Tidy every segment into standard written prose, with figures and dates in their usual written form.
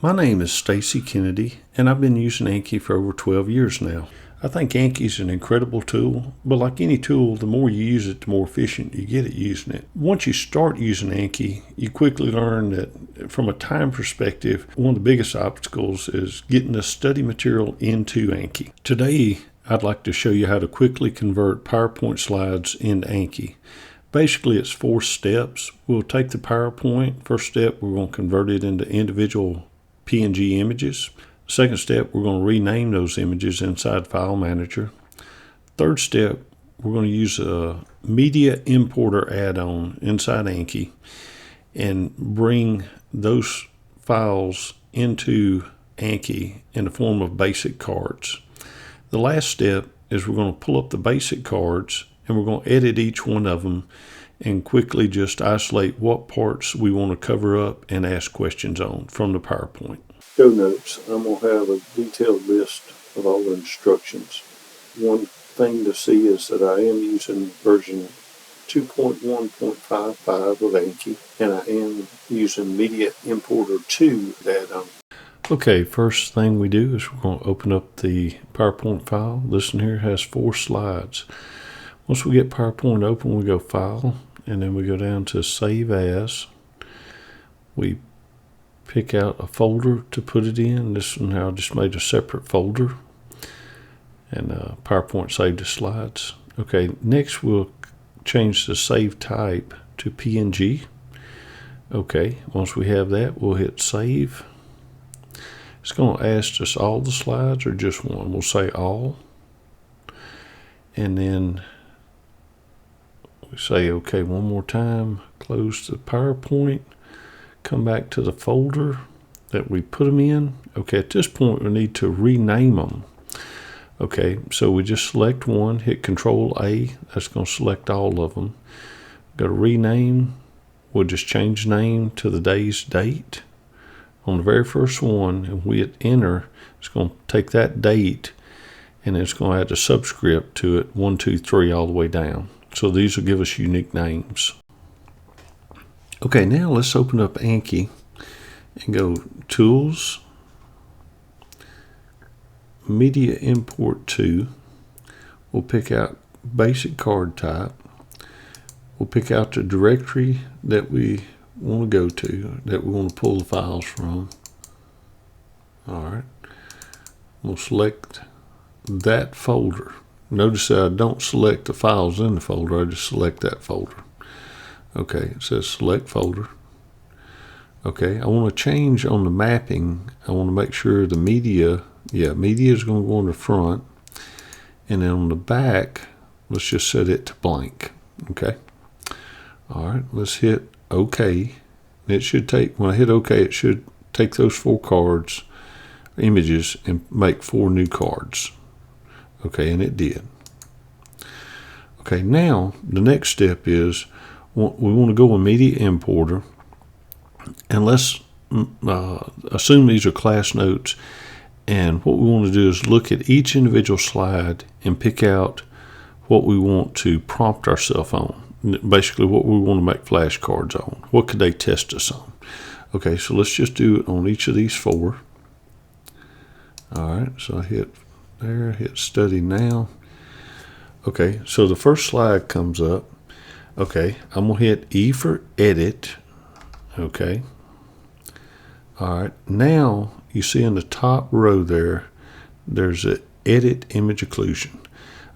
My name is Stacey Kennedy, and I've been using Anki for over 12 years now. I think Anki is an incredible tool, but like any tool, the more you use it, the more efficient you get at using it. Once you start using Anki, you quickly learn that from a time perspective, one of the biggest obstacles is getting the study material into Anki. Today, I'd like to show you how to quickly convert PowerPoint slides into Anki. Basically, it's 4 steps. We'll take the PowerPoint. First step, we're going to convert it into individual PNG images. Second step, we're going to rename those images inside File Manager. Third step, we're going to use a media importer add-on inside Anki and bring those files into Anki in the form of basic cards. The last step is we're going to pull up the basic cards and we're going to edit each one of them and quickly just isolate what parts we want to cover up and ask questions on from the PowerPoint. Show notes, I'm going to have a detailed list of all the instructions. One thing to see is that I am using version 2.1.55 of Anki, and I am using Media Importer 2 add-on. Okay, first thing we do is we're going to open up the PowerPoint file. This one here has 4 slides. Once we get PowerPoint open, we go File, and then we go down to Save As. We pick out a folder to put it in. This one I just made a separate folder, and PowerPoint saved the slides. Okay, next we'll change the save type to PNG. Okay, once we have that, we'll hit Save. It's going to ask us all the slides or just one. We'll say all, and then we say okay one more time, close the PowerPoint, come back to the folder that we put them in. Okay, at this point we need to rename them. Okay, so we just select one, hit Control A, that's going to select all of them. Go to rename, we'll just change name to the day's date. On the very first one, and we hit enter, it's going to take that date and it's going to add a subscript to it, 1, 2, 3 all the way down. So these will give us unique names. Okay, now let's open up Anki and go Tools, Media Import 2. We'll pick out Basic Card Type. We'll pick out the directory that we want to go to, that we want to pull the files from. All right, we'll select that folder. Notice that I don't select the files in the folder, I just select that folder. Okay, it says select folder. Okay, I want to change on the mapping. I want to make sure the media is going to go on the front, and then on the back, let's just set it to blank. Okay, all right, let's hit OK. It should take, when I hit OK, it should take those 4 cards, images, and make 4 new cards. Okay, and it did. Okay, now the next step is we want to go in Media Importer, and let's assume these are class notes, and what we want to do is look at each individual slide and pick out what we want to prompt ourselves on. Basically what we want to make flashcards on. What could they test us on? Okay, so let's just do it on each of these 4. All right, so I hit there, hit Study Now. Okay, so the first slide comes up. Okay, I'm going to hit E for Edit. Okay. All right, now you see in the top row there's an Edit Image Occlusion.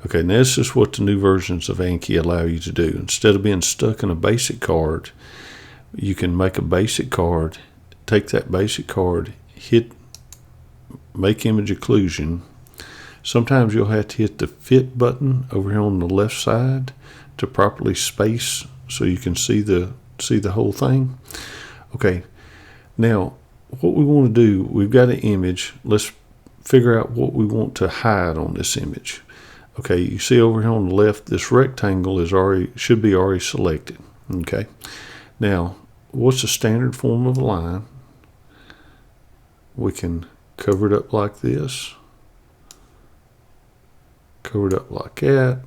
Okay, now this is what the new versions of Anki allow you to do. Instead of being stuck in a basic card, you can make a basic card, take that basic card, hit Make Image Occlusion. Sometimes you'll have to hit the Fit button over here on the left side to properly space so you can see the whole thing. Okay, now what we want to do, we've got an image. Let's figure out what we want to hide on this image. Okay, you see over here on the left, this rectangle should be already selected. Okay, now what's the standard form of a line? We can cover it up like this, cover it up like that,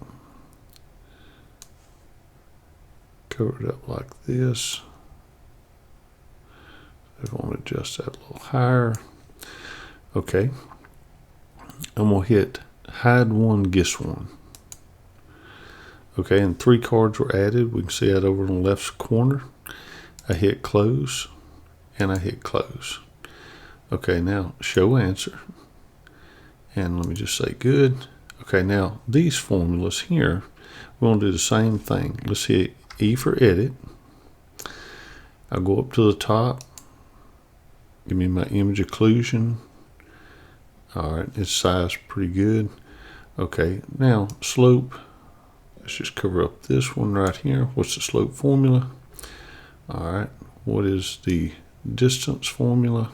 cover it up like this. If I want to adjust that a little higher. Okay. I'm going to hit hide one, guess one. Okay, and 3 cards were added. We can see that over in the left corner. I hit close, and I hit close. Okay, now show answer. And let me just say good. Okay, now these formulas here, we want to do the same thing. Let's hit E for edit. I'll go up to the top. Give me my image occlusion. All right, it's sized pretty good. Okay, now slope. Let's just cover up this one right here. What's the slope formula? All right, what is the distance formula?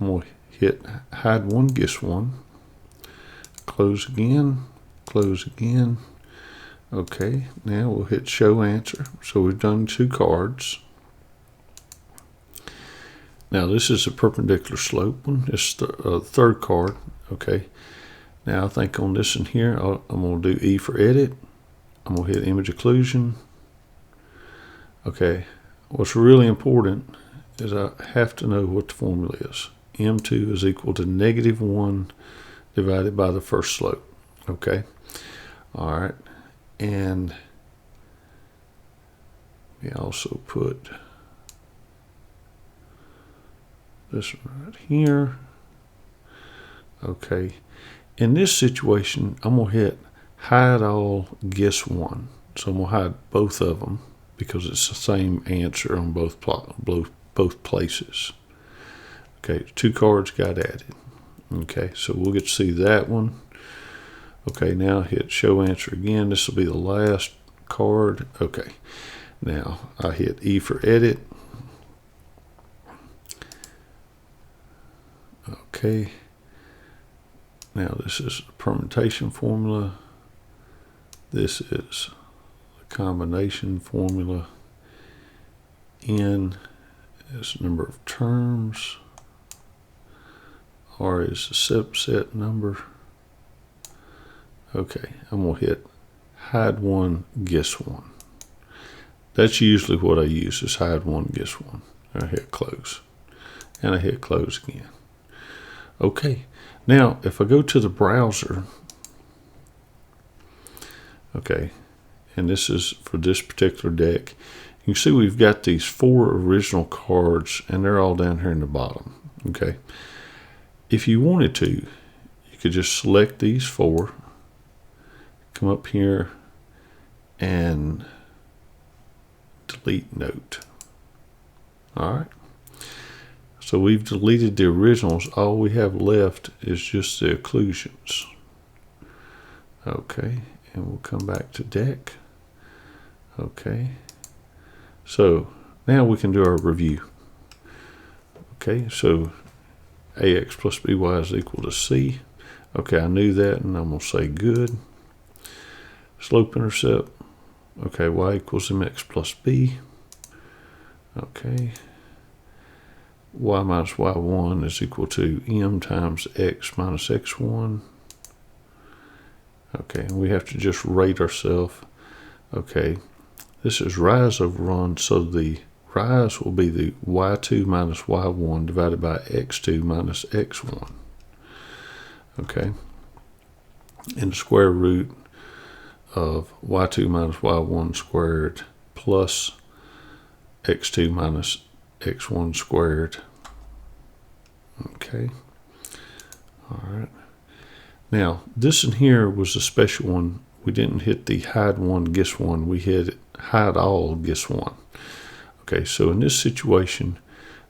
I'm going to hit hide one, guess one. Close again, close again. Okay, now we'll hit show answer. So we've done 2 cards. Now this is a perpendicular slope one. It's the 3rd card. Okay. Now I think on this one here, I'm going to do E for edit. I'm going to hit image occlusion. Okay. What's really important is I have to know what the formula is. M2 is equal to -1 divided by the first slope. Okay. All right. And we also put this one right here. Okay. In this situation, I'm going to hit hide all, guess one. So I'm going to hide both of them because it's the same answer on both places. Okay, 2 cards got added. Okay, so we'll get to see that one. Okay, now hit show answer again. This will be the last card. Okay, now I hit E for edit. Okay. Now this is the permutation formula. This is the combination formula. N is the number of terms. R is the subset number. Okay, I'm going to hit hide one, guess one. That's usually what I use is hide one, guess one. I hit close. And I hit close again. Okay. Now, if I go to the browser, okay, and this is for this particular deck, you can see we've got these 4 original cards, and they're all down here in the bottom, okay? If you wanted to, you could just select these 4, come up here, and delete note, all right? So we've deleted the originals. All we have left is just the occlusions. Okay, and we'll come back to deck. Okay, so now we can do our review. Okay, so AX plus BY is equal to C. Okay, I knew that, and I'm going to say good. Slope intercept. Okay, Y equals MX plus B. Okay. Y minus Y1 is equal to M times X minus X1. Okay, and we have to just rate ourselves. Okay, this is rise over run, so the rise will be the Y2 minus Y1 divided by X2 minus X1. Okay, and the square root of Y2 minus Y1 squared plus X2 minus X1 squared. Okay. All right. Now, this in here was a special one. We didn't hit the hide one, guess one. We hit hide all, guess one. Okay, so in this situation,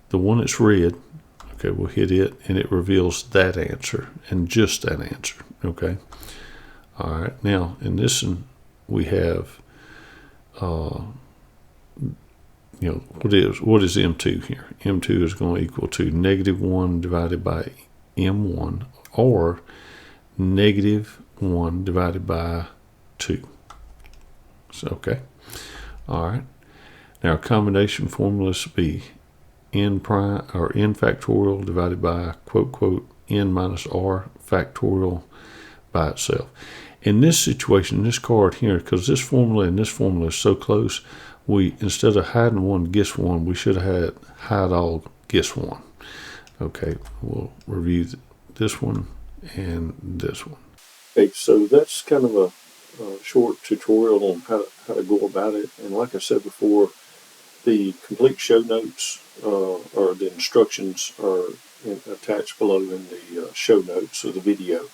the one that's red, okay, we'll hit it, and it reveals that answer, and just that answer. Okay. All right. Now, in this one, we have what is M2 here? M2 is going to equal to -1 divided by M1 or -1 divided by 2. So, okay. All right. Now, combination formulas would be n prime or n factorial divided by quote, quote, n minus r factorial by itself. In this situation, this card here, because this formula and this formula is so close, we, instead of hiding one, guess one, we should have had hide all, guess one. Okay, we'll review this one and this one. Okay, so that's kind of a short tutorial on how to go about it. And like I said before, the complete show notes or the instructions are attached below in the show notes of the video.